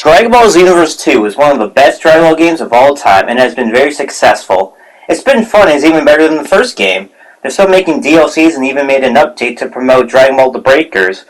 Dragon Ball Xenoverse 2 is one of the best Dragon Ball games of all time and has been very successful. It's been fun and is even better than the first game. They're still making DLCs and even made an update to promote Dragon Ball The Breakers.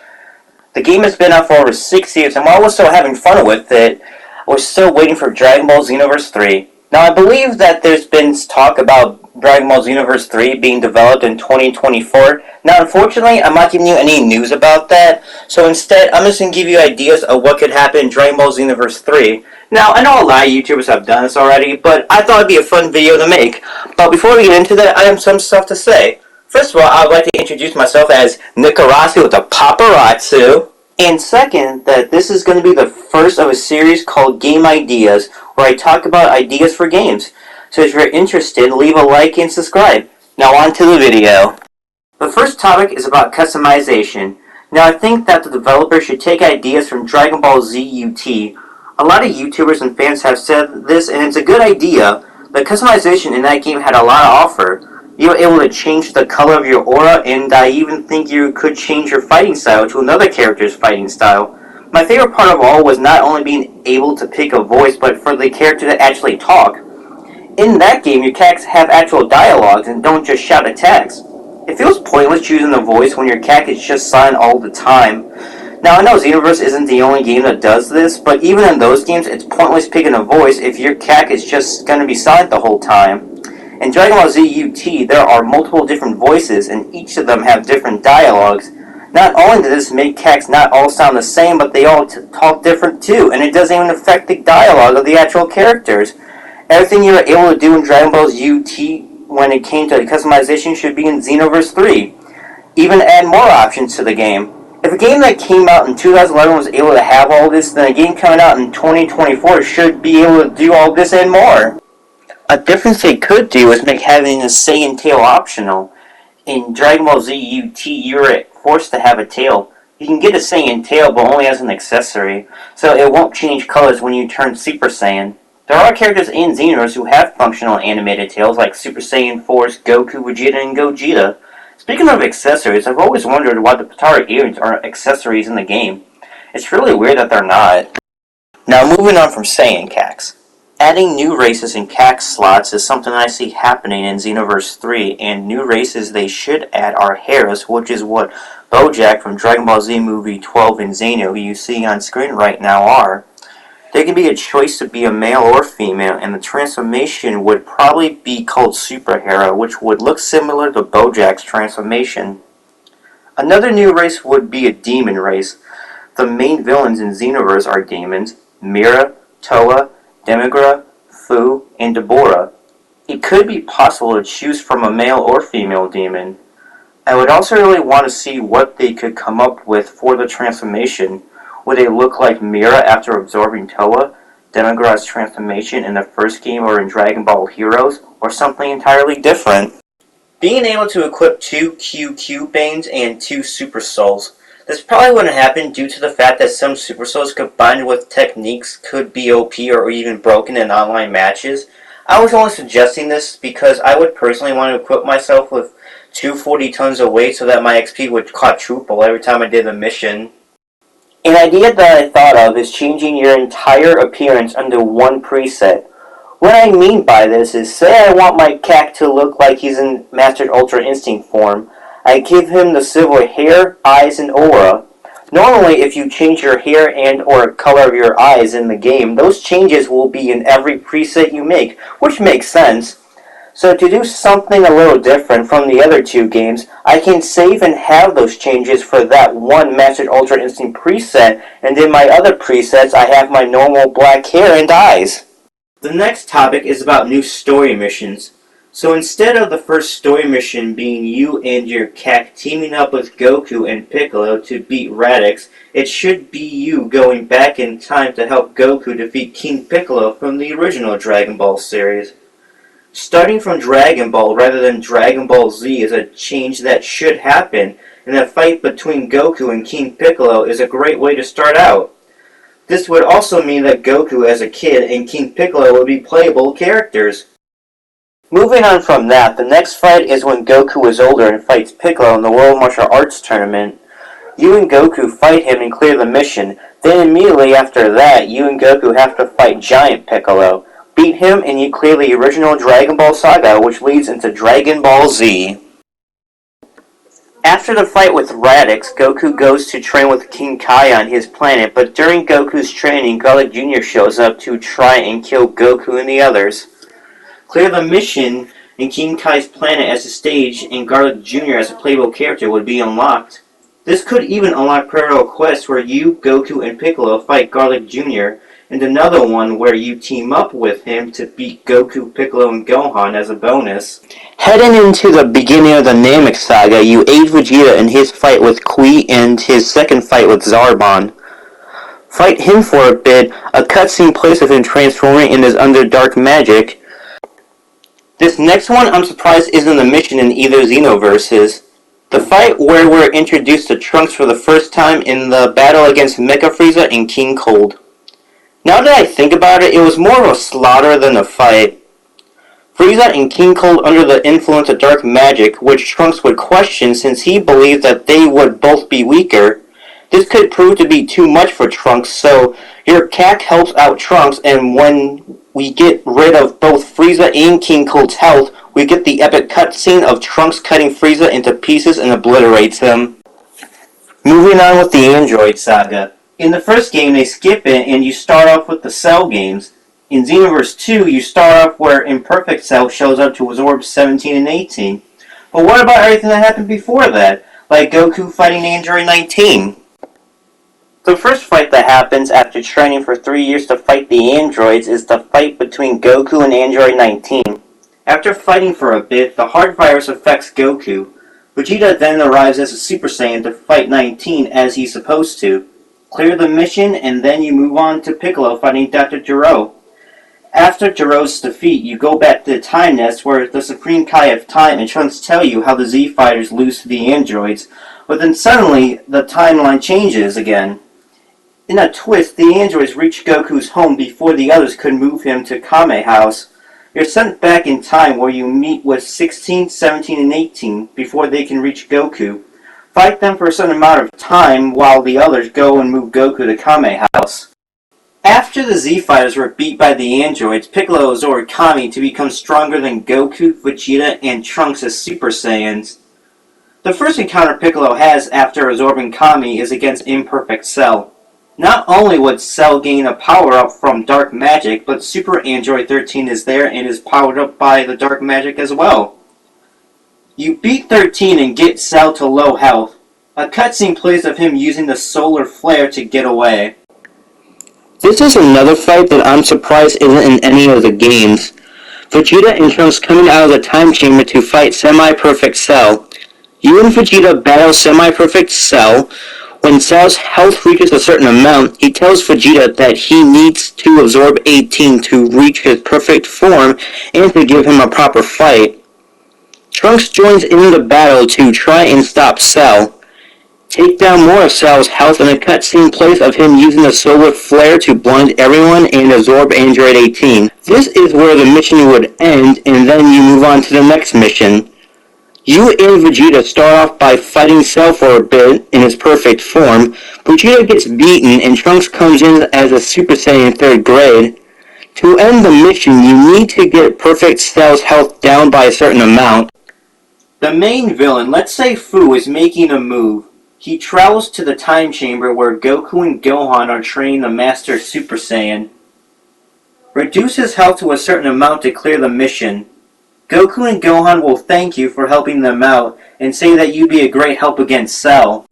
The game has been out for over 6 years, and while we're still having fun with it, we're still waiting for Dragon Ball Xenoverse 3. Now, I believe that there's been talk about Dragon Ball Xenoverse 3 being developed in 2024. Now, unfortunately, I'm not giving you any news about that, so instead, I'm just going to give you ideas of what could happen in Dragon Ball Xenoverse 3. Now, I know a lot of YouTubers have done this already, but I thought it'd be a fun video to make. But before we get into that, I have some stuff to say. First of all, I would like to introduce myself as Nikarasi with the Paparazzo. And second, that this is going to be the first of a series called Game Ideas, where I talk about ideas for games. So if you're interested, leave a like and subscribe. Now on to the video. The first topic is about customization. Now I think that the developer should take ideas from Dragon Ball Z UT. A lot of YouTubers and fans have said this, and it's a good idea. The customization in that game had a lot to offer. You were able to change the color of your aura, and I even think you could change your fighting style to another character's fighting style. My favorite part of all was not only being able to pick a voice, but for the character to actually talk. In that game, your characters have actual dialogues and don't just shout attacks. It feels pointless choosing a voice when your character is just silent all the time. Now, I know Xenoverse isn't the only game that does this, but even in those games, it's pointless picking a voice if your character is just going to be silent the whole time. In Dragon Ball Z UT, there are multiple different voices, and each of them have different dialogues. Not only does this make characters not all sound the same, but they all talk different too, and it doesn't even affect the dialogue of the actual characters. Everything you were able to do in Dragon Ball Z UT when it came to customization should be in Xenoverse 3. Even add more options to the game. If a game that came out in 2011 was able to have all this, then a game coming out in 2024 should be able to do all this and more. A difference they could do is make having a Saiyan tail optional. In Dragon Ball Z UT, you were forced to have a tail. You can get a Saiyan tail, but only as an accessory, so it won't change colors when you turn Super Saiyan. There are characters in Xenoverse who have functional animated tails, like Super Saiyan Force, Goku, Vegeta, and Gogeta. Speaking of accessories, I've always wondered why the Potara earrings are accessories in the game. It's really weird that they're not. Now moving on from Saiyan Cax. Adding new races and Cax slots is something I see happening in Xenoverse 3, and new races they should add are Heras, which is what Bojack from Dragon Ball Z Movie 12 and Xeno, who you see on screen right now, are. There can be a choice to be a male or female, and the transformation would probably be called Super Hera, which would look similar to Bojack's transformation. Another new race would be a demon race. The main villains in Xenoverse are demons: Mira, Toa, Demigra, Fu, and Deborah. It could be possible to choose from a male or female demon. I would also really want to see what they could come up with for the transformation. Would they look like Mira after absorbing Toa, Demigra's transformation in the first game or in Dragon Ball Heroes, or something entirely different? Being able to equip 2 QQ Banes and 2 Super Souls. This probably wouldn't happen due to the fact that some Super Souls combined with techniques could be OP or even broken in online matches. I was only suggesting this because I would personally want to equip myself with 240 tons of weight so that my XP would quadruple every time I did a mission. An idea that I thought of is changing your entire appearance under one preset. What I mean by this is, say I want my CAC to look like he's in Mastered Ultra Instinct form. I give him the silver hair, eyes, and aura. Normally, if you change your hair and or color of your eyes in the game, those changes will be in every preset you make, which makes sense. So to do something a little different from the other two games, I can save and have those changes for that one Mastered Ultra Instinct preset, and in my other presets I have my normal black hair and eyes. The next topic is about new story missions. So instead of the first story mission being you and your CAC teaming up with Goku and Piccolo to beat Radix, it should be you going back in time to help Goku defeat King Piccolo from the original Dragon Ball series. Starting from Dragon Ball rather than Dragon Ball Z is a change that should happen, and a fight between Goku and King Piccolo is a great way to start out. This would also mean that Goku as a kid and King Piccolo would be playable characters. Moving on from that, the next fight is when Goku is older and fights Piccolo in the World Martial Arts Tournament. You and Goku fight him and clear the mission. Then immediately after that, you and Goku have to fight Giant Piccolo. Beat him and you clear the original Dragon Ball saga, which leads into Dragon Ball Z. After the fight with Raditz, Goku goes to train with King Kai on his planet, but during Goku's training, Garlic Jr. shows up to try and kill Goku and the others. Clear the mission and King Kai's planet as a stage and Garlic Jr. as a playable character would be unlocked. This could even unlock parallel quests where you, Goku, and Piccolo fight Garlic Jr., and another one where you team up with him to beat Goku, Piccolo, and Gohan as a bonus. Heading into the beginning of the Namek Saga, you aid Vegeta in his fight with Kui and his second fight with Zarbon. Fight him for a bit, a cutscene plays of him transforming in his under dark magic. This next one, I'm surprised isn't a mission in either Xenoverses. The fight where we're introduced to Trunks for the first time in the battle against Mecha Frieza and King Cold. Now that I think about it, it was more of a slaughter than a fight. Frieza and King Cold under the influence of dark magic, which Trunks would question since he believed that they would both be weaker. This could prove to be too much for Trunks, so your CAC helps out Trunks, and when we get rid of both Frieza and King Cold's health, we get the epic cutscene of Trunks cutting Frieza into pieces and obliterates him. Moving on with the Android Saga. In the first game, they skip it and you start off with the Cell games. In Xenoverse 2, you start off where Imperfect Cell shows up to absorb 17 and 18. But what about everything that happened before that? Like Goku fighting Android 19? The first fight that happens after training for 3 years to fight the androids is the fight between Goku and Android 19. After fighting for a bit, the heart virus affects Goku. Vegeta then arrives as a Super Saiyan to fight 19 as he's supposed to. Clear the mission, and then you move on to Piccolo fighting Dr. Gero. After Gero's defeat, you go back to the Time Nest where the Supreme Kai of Time and Trunks tell you how the Z Fighters lose to the androids, but then suddenly the timeline changes again. In a twist, the androids reach Goku's home before the others could move him to Kame House. You're sent back in time where you meet with 16, 17, and 18 before they can reach Goku. Fight them for a certain amount of time while the others go and move Goku to Kame House. After the Z-Fighters were beat by the androids, Piccolo absorbed Kami to become stronger than Goku, Vegeta, and Trunks as Super Saiyans. The first encounter Piccolo has after absorbing Kami is against Imperfect Cell. Not only would Cell gain a power-up from dark magic, but Super Android 13 is there and is powered up by the dark magic as well. You beat 13 and get Cell to low health. A cutscene plays of him using the solar flare to get away. This is another fight that I'm surprised isn't in any of the games. Vegeta and Trunks coming out of the time chamber to fight Semi-Perfect Cell. You and Vegeta battle Semi-Perfect Cell. When Cell's health reaches a certain amount, he tells Vegeta that he needs to absorb 18 to reach his perfect form and to give him a proper fight. Trunks joins in the battle to try and stop Cell. Take down more of Cell's health, and a cutscene plays of him using the solar flare to blind everyone and absorb Android 18. This is where the mission would end, and then you move on to the next mission. You and Vegeta start off by fighting Cell for a bit in his perfect form. Vegeta gets beaten, and Trunks comes in as a Super Saiyan 3rd grade. To end the mission, you need to get Perfect Cell's health down by a certain amount. The main villain, let's say Fu, is making a move. He travels to the time chamber where Goku and Gohan are training the Master Super Saiyan. Reduce his health to a certain amount to clear the mission. Goku and Gohan will thank you for helping them out and say that you'd be a great help against Cell.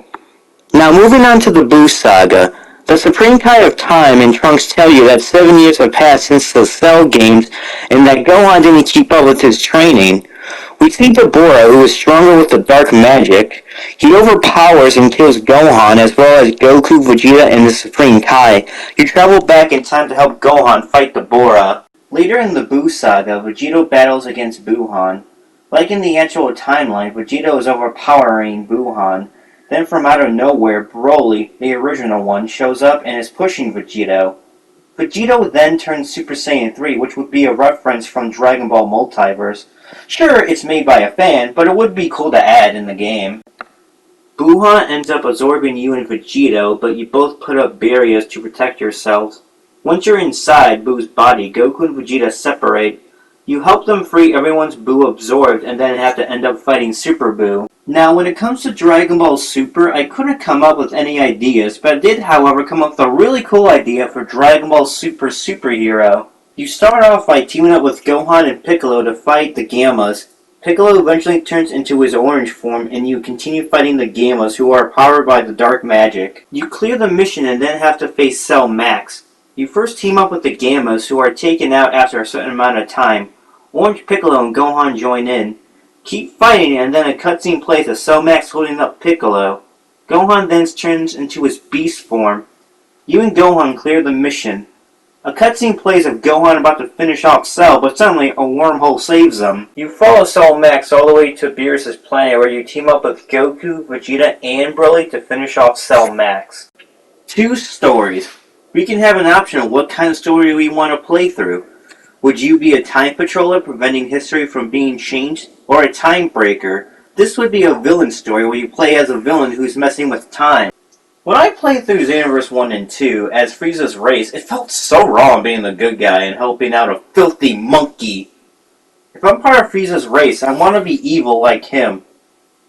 Now moving on to the Buu Saga. The Supreme Kai of Time and Trunks tell you that 7 years have passed since the Cell games and that Gohan didn't keep up with his training. We see Deborah, who is stronger with the dark magic. He overpowers and kills Gohan, as well as Goku, Vegeta, and the Supreme Kai. You travel back in time to help Gohan fight Deborah. Later in the Buu Saga, Vegeta battles against Buuhan. Like in the actual timeline, Vegeta is overpowering Buuhan. Then from out of nowhere, Broly, the original one, shows up and is pushing Vegeta. Vegeta then turns Super Saiyan 3, which would be a reference from Dragon Ball Multiverse. Sure, it's made by a fan, but it would be cool to add in the game. Buhan ends up absorbing you and Vegito, but you both put up barriers to protect yourselves. Once you're inside Boo's body, Goku and Vegeta separate. You help them free everyone's Boo absorbed and then have to end up fighting Super Boo. Now, when it comes to Dragon Ball Super, I couldn't come up with any ideas, but I did, however, come up with a really cool idea for Dragon Ball Super Superhero. You start off by teaming up with Gohan and Piccolo to fight the Gammas. Piccolo eventually turns into his orange form, and you continue fighting the Gammas, who are powered by the dark magic. You clear the mission and then have to face Cell Max. You first team up with the Gammas, who are taken out after a certain amount of time. Orange Piccolo and Gohan join in. Keep fighting, and then a cutscene plays of Cell Max holding up Piccolo. Gohan then turns into his beast form. You and Gohan clear the mission. A cutscene plays of Gohan about to finish off Cell, but suddenly a wormhole saves him. You follow Cell Max all the way to Beerus' planet, where you team up with Goku, Vegeta, and Broly to finish off Cell Max. 2 stories. We can have an option of what kind of story we want to play through. Would you be a time patroller preventing history from being changed, or a time breaker? This would be a villain story where you play as a villain who's messing with time. When I played through Xenoverse 1 and 2 as Frieza's race, it felt so wrong being the good guy and helping out a filthy monkey. If I'm part of Frieza's race, I want to be evil like him.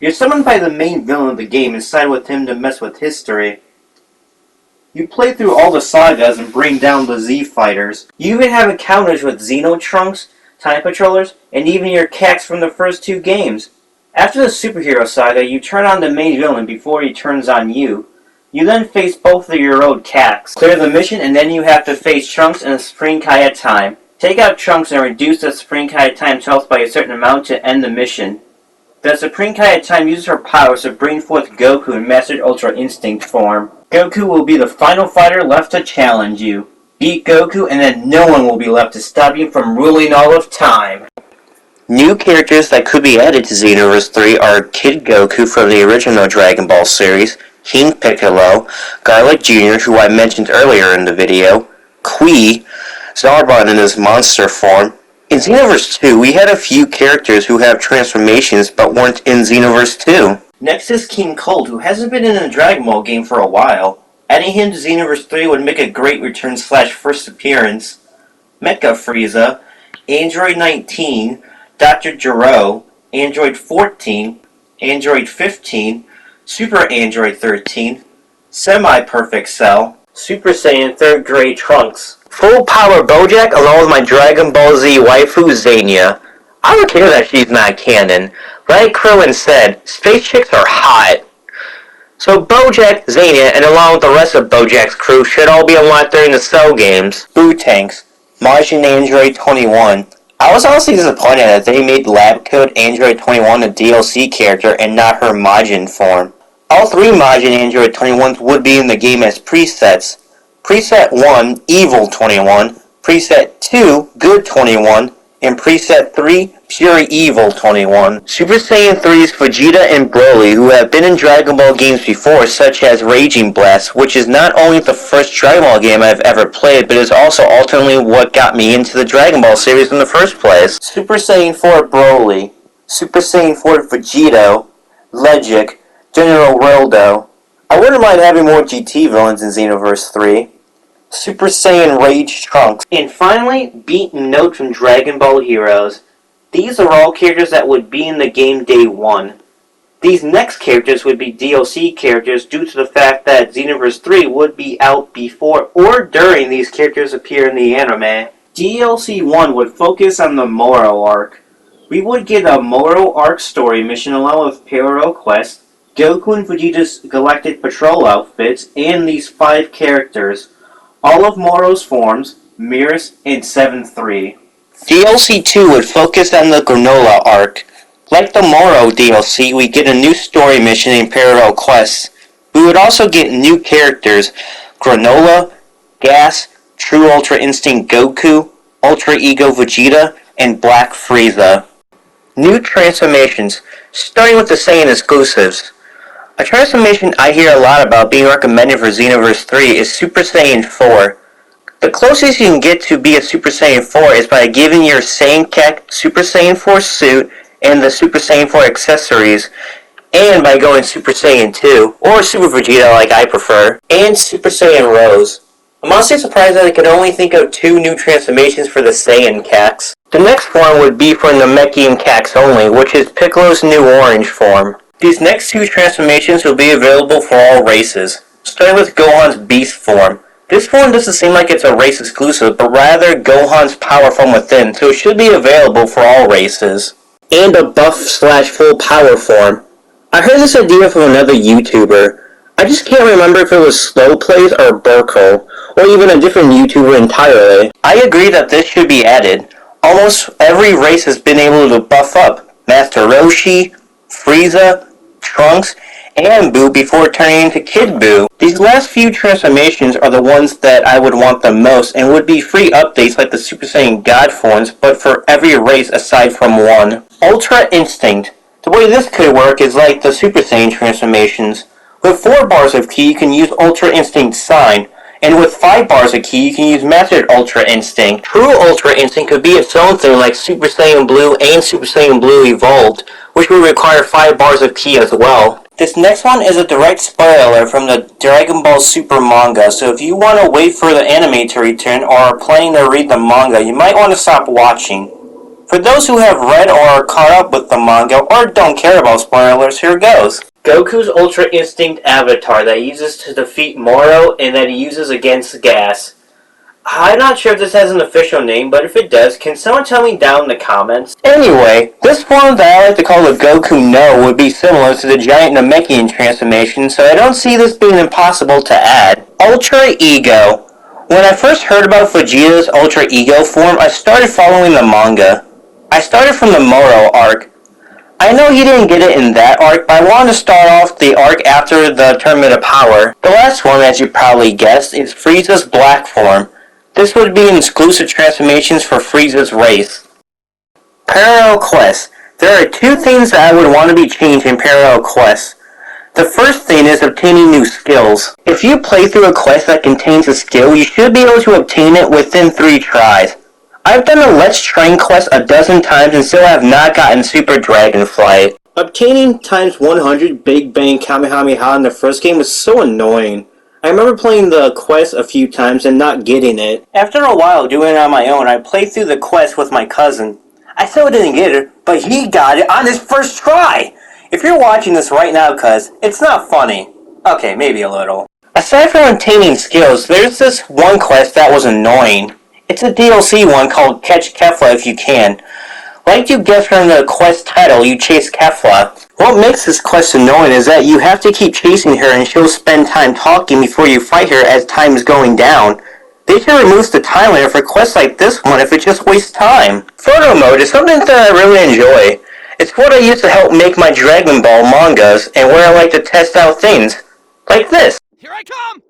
You're summoned by the main villain of the game and side with him to mess with history. You play through all the sagas and bring down the Z Fighters. You even have encounters with Xeno Trunks, Time Patrollers, and even your Cax from the first 2 games. After the Superhero Saga, you turn on the main villain before he turns on you. You then face both of your old Cax. Clear the mission, and then you have to face Trunks and the Supreme Kai at time. Take out Trunks and reduce the Supreme Kai at time's health by a certain amount to end the mission. The Supreme Kai at time uses her powers to bring forth Goku in Mastered Ultra Instinct form. Goku will be the final fighter left to challenge you. Beat Goku, and then no one will be left to stop you from ruling all of time. New characters that could be added to Xenoverse 3 are Kid Goku from the original Dragon Ball series, King Piccolo, Garlic Jr., who I mentioned earlier in the video, Qui, Zarbon in his monster form. In Xenoverse 2, we had a few characters who have transformations but weren't in Xenoverse 2. Next is King Cold, who hasn't been in a Dragon Ball game for a while. Adding him to Xenoverse 3 would make a great return / first appearance. Mecha Frieza, Android 19, Dr. Gero, Android 14, Android 15, Super Android 13, Semi-Perfect Cell, Super Saiyan 3rd Grade Trunks. Full Power Bojack along with my Dragon Ball Z waifu Zania. I don't care that she's not canon. Like Krillin said, space chicks are hot. So Bojack, Zania, and along with the rest of Bojack's crew should all be unlocked during the Cell games. Boo Tanks, Martian Android 21. I was honestly disappointed that they made Lab Code Android 21 a DLC character and not her Majin form. All 3 Majin Android 21s would be in the game as presets. Preset 1, Evil 21, Preset 2, Good 21, and Preset 3, Pure Evil 21. Super Saiyan 3's Vegeta and Broly, who have been in Dragon Ball games before, such as Raging Blast, which is not only the first Dragon Ball game I've ever played, but is also ultimately what got me into the Dragon Ball series in the first place. Super Saiyan 4 Broly, Super Saiyan 4 Vegito, Legic, General Roldo. I wouldn't mind having more GT villains in Xenoverse 3. Super Saiyan Rage Trunks. And finally, Beat and Note from Dragon Ball Heroes. These are all characters that would be in the game day 1. These next characters would be DLC characters due to the fact that Xenoverse 3 would be out before or during these characters appear in the anime. DLC 1 would focus on the Moro arc. We would get a Moro arc story mission along with parallel quests, Goku and Vegeta's Galactic Patrol outfits, and these 5 characters. All of Moro's forms, Mirrors, and 7-3. DLC 2 would focus on the Granola arc. Like the Moro DLC, we get a new story mission and parallel quests. We would also get new characters, Granola, Gas, True Ultra Instinct Goku, Ultra Ego Vegeta, and Black Frieza. New transformations, starting with the Saiyan exclusives. A transformation I hear a lot about being recommended for Xenoverse 3 is Super Saiyan 4. The closest you can get to be a Super Saiyan 4 is by giving your Saiyan Kek Super Saiyan 4 suit and the Super Saiyan 4 accessories, and by going Super Saiyan 2, or Super Vegeta like I prefer, and Super Saiyan Rose. I'm honestly surprised that I could only think of 2 new transformations for the Saiyan Cax. The next one would be for Namekian Cax only, which is Piccolo's new orange form. These next 2 transformations will be available for all races, starting with Gohan's Beast form. This form doesn't seem like it's a race exclusive, but rather Gohan's power from within, so it should be available for all races. And a buff/full power form. I heard this idea from another YouTuber. I just can't remember if it was Slowplays or Burko, or even a different YouTuber entirely. I agree that this should be added. Almost every race has been able to buff up Master Roshi, Frieza, Trunks, and Boo before turning into Kid Boo. These last few transformations are the ones that I would want the most and would be free updates like the Super Saiyan God forms, but for every race aside from one. Ultra Instinct. The way this could work is like the Super Saiyan transformations. With 4 bars of ki, you can use Ultra Instinct Sign, and with 5 bars of ki, you can use Mastered Ultra Instinct. True Ultra Instinct could be its own thing like Super Saiyan Blue and Super Saiyan Blue Evolved, which would require 5 bars of ki as well. This next one is a direct spoiler from the Dragon Ball Super manga, so if you want to wait for the anime to return or are planning to read the manga, you might want to stop watching. For those who have read or are caught up with the manga or don't care about spoilers, here goes. Goku's Ultra Instinct avatar that he uses to defeat Moro and that he uses against Gas. I'm not sure if this has an official name, but if it does, can someone tell me down in the comments? Anyway, this form that I like to call the Goku No would be similar to the giant Namekian transformation, so I don't see this being impossible to add. Ultra Ego. When I first heard about Vegeta's Ultra Ego form, I started following the manga. I started from the Moro arc. I know he didn't get it in that arc, but I wanted to start off the arc after the Tournament of Power. The last one, as you probably guessed, is Frieza's Black form. This would be an exclusive transformations for Frieza's race. Parallel Quests. There are 2 things that I would want to be changed in Parallel Quests. The first thing is obtaining new skills. If you play through a quest that contains a skill, you should be able to obtain it within 3 tries. I've done a Let's Train quest a dozen times and still have not gotten Super Dragonflight. Obtaining times 100 Big Bang Kamehameha in the first game was so annoying. I remember playing the quest a few times and not getting it. After a while doing it on my own, I played through the quest with my cousin. I still didn't get it, but he got it on his first try! If you're watching this right now, cuz, it's not funny. Okay, maybe a little. Aside from obtaining skills, there's this one quest that was annoying. It's a DLC one called Catch Kefla If You Can. Like you guessed from the quest title, you chase Kefla. What makes this quest annoying is that you have to keep chasing her and she'll spend time talking before you fight her as time is going down. They should remove the time limit for quests like this one if it just wastes time. Photo mode is something that I really enjoy. It's what I use to help make my Dragon Ball mangas and where I like to test out things. Like this. Here I come!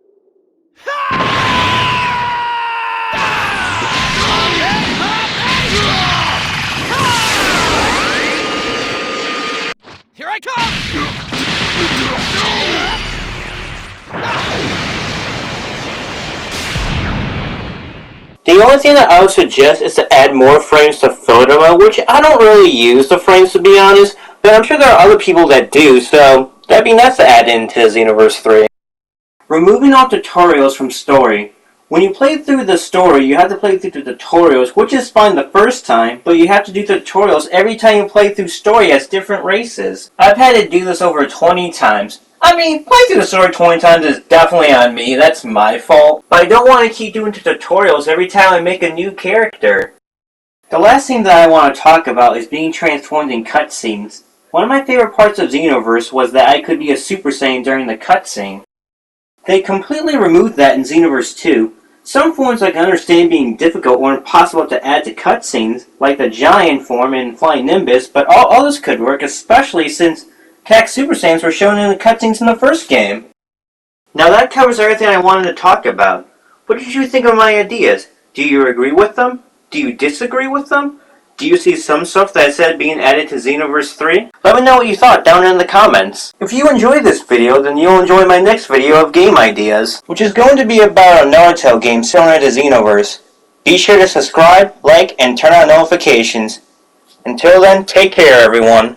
Here I come! The only thing that I would suggest is to add more frames to photo mode, which I don't really use the frames to be honest, but I'm sure there are other people that do, so that'd be nice to add into Xenoverse 3. Removing all tutorials from story. When you play through the story, you have to play through the tutorials, which is fine the first time, but you have to do tutorials every time you play through story as different races. I've had to do this over 20 times. I mean, playing through the story 20 times is definitely on me, that's my fault. But I don't want to keep doing tutorials every time I make a new character. The last thing that I want to talk about is being transformed in cutscenes. One of my favorite parts of Xenoverse was that I could be a Super Saiyan during the cutscene. They completely removed that in Xenoverse 2. Some forms I can understand being difficult or impossible to add to cutscenes, like the Giant form in Flying Nimbus, but all others could work, especially since Cax Super Saiyans were shown in the cutscenes in the first game. Now that covers everything I wanted to talk about. What did you think of my ideas? Do you agree with them? Do you disagree with them? Do you see some stuff that I said being added to Xenoverse 3? Let me know what you thought down in the comments. If you enjoyed this video, then you'll enjoy my next video of game ideas, which is going to be about a Naruto game similar to Xenoverse. Be sure to subscribe, like, and turn on notifications. Until then, take care everyone.